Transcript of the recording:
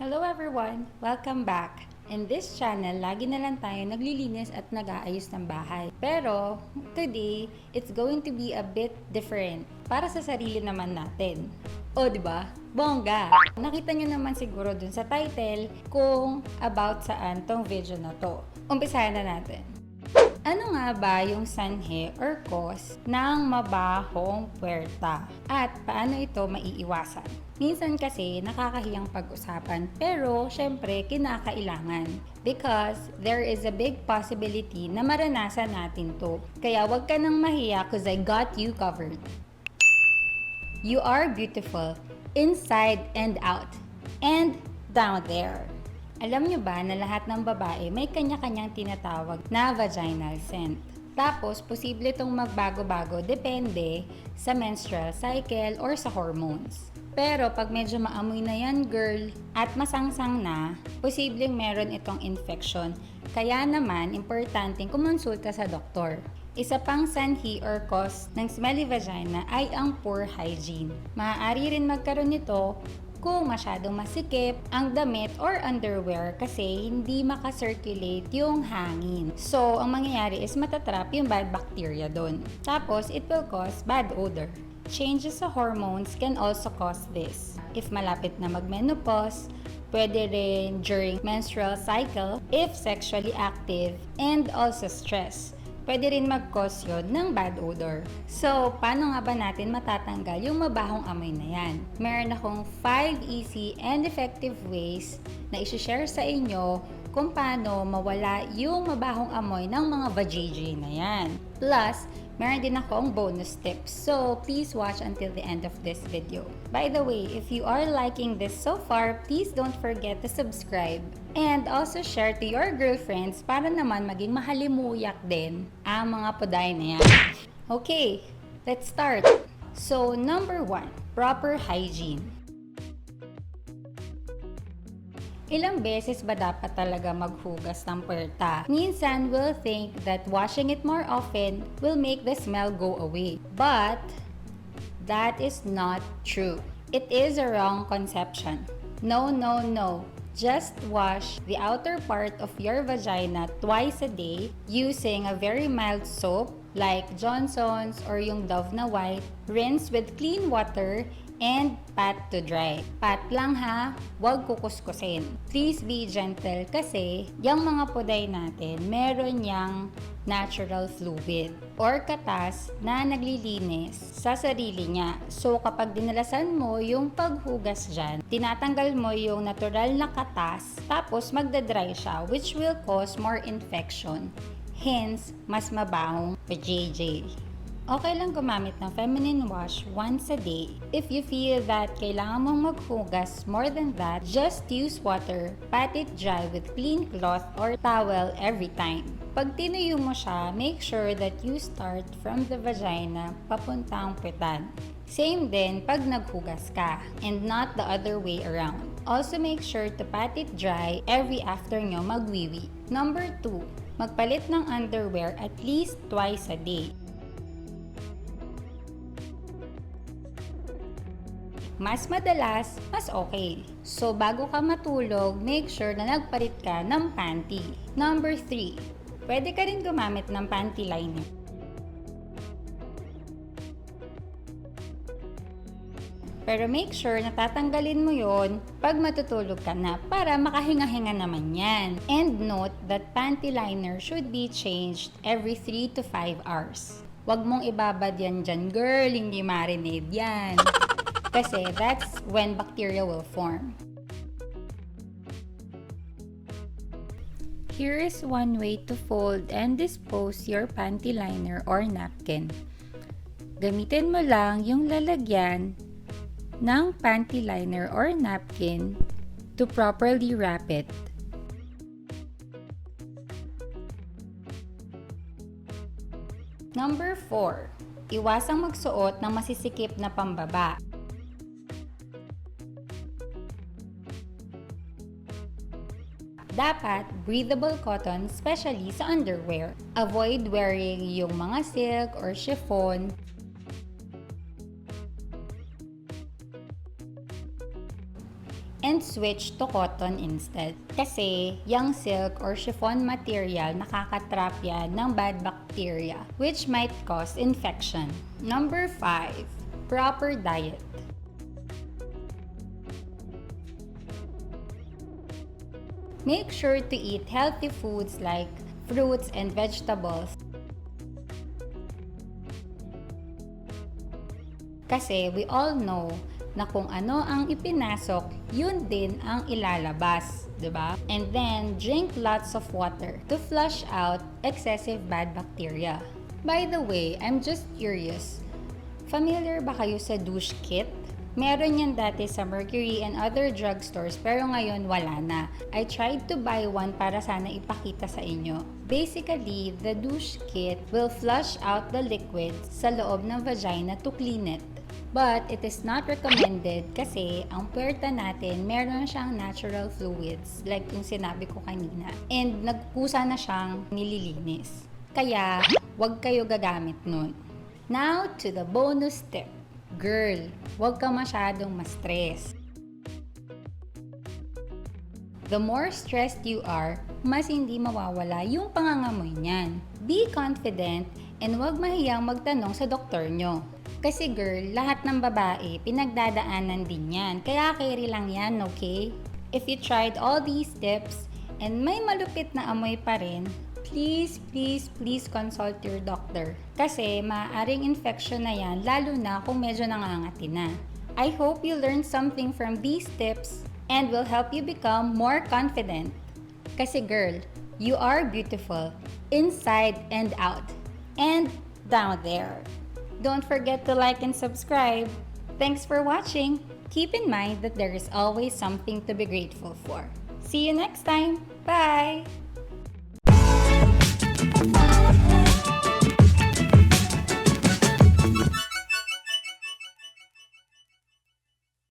Hello everyone! Welcome back! In this channel, lagi na lang tayo naglilinis at nag-aayos ng bahay. Pero, today, it's going to be a bit different para sa sarili naman natin. O, di ba? Bongga! Nakita nyo naman siguro dun sa title kung about saan tong video na to. Umpisahan na natin. Ano nga ba yung sanhi or cause ng mabahong puwerta? At paano ito maiiwasan? Minsan kasi nakakahiyang pag-usapan pero syempre kinakailangan because there is a big possibility na maranasan natin to. Kaya wag ka nang mahiya cause I got you covered. You are beautiful inside and out and down there. Alam nyo ba na lahat ng babae may kanya-kanyang tinatawag na vaginal scent? Tapos, posible itong magbago-bago depende sa menstrual cycle or sa hormones. Pero pag medyo maamoy na yan, girl, at masangsang na, posibleng meron itong infection. Kaya naman, importanteng kumonsulta sa doktor. Isa pang sanhi or cause ng smelly vagina ay ang poor hygiene. Maaari rin magkaroon nito kung masyadong masikip ang damit or underwear kasi hindi makacirculate yung hangin. So, ang mangyayari is matatrap yung bad bacteria doon. Tapos, it will cause bad odor. Changes sa hormones can also cause this. If malapit na magmenopause, pwede rin during menstrual cycle, if sexually active, and also stress. Pwede rin mag-cause yun ng bad odor. So, paano nga ba natin matatanggal yung mabahong amoy na yan? Meron akong 5 easy and effective ways na isi-share sa inyo kung paano mawala yung mabahong amoy ng mga vajayjay na yan. Plus, meron din akong bonus tips. So, please watch until the end of this video. By the way, if you are liking this so far, please don't forget to subscribe. And also share to your girlfriends para naman maging mahalimuyak din ang mga puday na yan. Okay, let's start. So, number 1, proper hygiene. Ilang beses ba dapat talaga maghugas ng puwerta? Minsan, we'll think that washing it more often will make the smell go away. But, that is not true. It is a wrong conception. No. Just wash the outer part of your vagina twice a day using a very mild soap like Johnson's or yung Dove na white. Rinse with clean water and pat to dry. Pat lang ha, huwag kukuskusin. Please be gentle kasi yung mga puday natin meron yang natural fluid or katas na naglilinis sa sarili niya. So kapag dinalasan mo yung paghugas dyan, tinatanggal mo yung natural na katas tapos magdadry siya which will cause more infection. Hence, mas mabahong vajayjay. Okay lang gumamit ng feminine wash once a day. If you feel that kailangan mong maghugas more than that, just use water, pat it dry with clean cloth or towel every time. Pag tinuyo mo siya, make sure that you start from the vagina papuntang puwetan. Same din pag naghugas ka, and not the other way around. Also make sure to pat it dry every after nyo magwiwi. Number 2, magpalit ng underwear at least twice a day. Mas madalas, mas okay. So, bago ka matulog, make sure na nagpalit ka ng panty. Number 3, pwede ka rin gumamit ng panty liner. Pero make sure na tatanggalin mo yon pag matutulog ka na para makahinga-hinga naman yan. And note that panty liner should be changed every 3 to 5 hours. Huwag mong ibabad yan dyan, girl, hindi marinade yan. Kasi that's when bacteria will form. Here is one way to fold and dispose your panty liner or napkin. Gamitin mo lang yung lalagyan ng panty liner or napkin to properly wrap it. Number 4, iwasang magsuot ng masisikip na pambaba. Dapat breathable cotton, especially sa underwear. Avoid wearing yung mga silk or chiffon. and switch to cotton instead. Kasi yung silk or chiffon material nakakatrap yan ng bad bacteria which might cause infection. Number 5. Proper diet. Make sure to eat healthy foods like fruits and vegetables. Kasi we all know na kung ano ang ipinasok, yun din ang ilalabas, 'di ba? And then drink lots of water to flush out excessive bad bacteria. By the way, I'm just curious. Familiar ba kayo sa douche kit? Meron yan dati sa Mercury and other drugstores pero ngayon wala na. I tried to buy one para sana ipakita sa inyo. Basically, the douche kit will flush out the liquids sa loob ng vagina to clean it. But it is not recommended kasi ang puwerta natin meron siyang natural fluids like yung sinabi ko kanina. And nagkusa na siyang nililinis. Kaya, wag kayo gagamit nun. Now to the bonus tip. Girl, huwag ka masyadong ma-stress. The more stressed you are, mas hindi mawawala yung pangangamoy niyan. Be confident and huwag mahiyang magtanong sa doktor nyo. Kasi girl, lahat ng babae, pinagdadaanan din yan. Kaya carry lang yan, okay? If you tried all these tips and may malupit na amoy pa rin, please consult your doctor. Kasi maaaring infection na yan, lalo na kung medyo nangangati na. I hope you learned something from these tips and will help you become more confident. Kasi girl, you are beautiful, inside and out, and down there. Don't forget to like and subscribe. Thanks for watching. Keep in mind that there is always something to be grateful for. See you next time. Bye!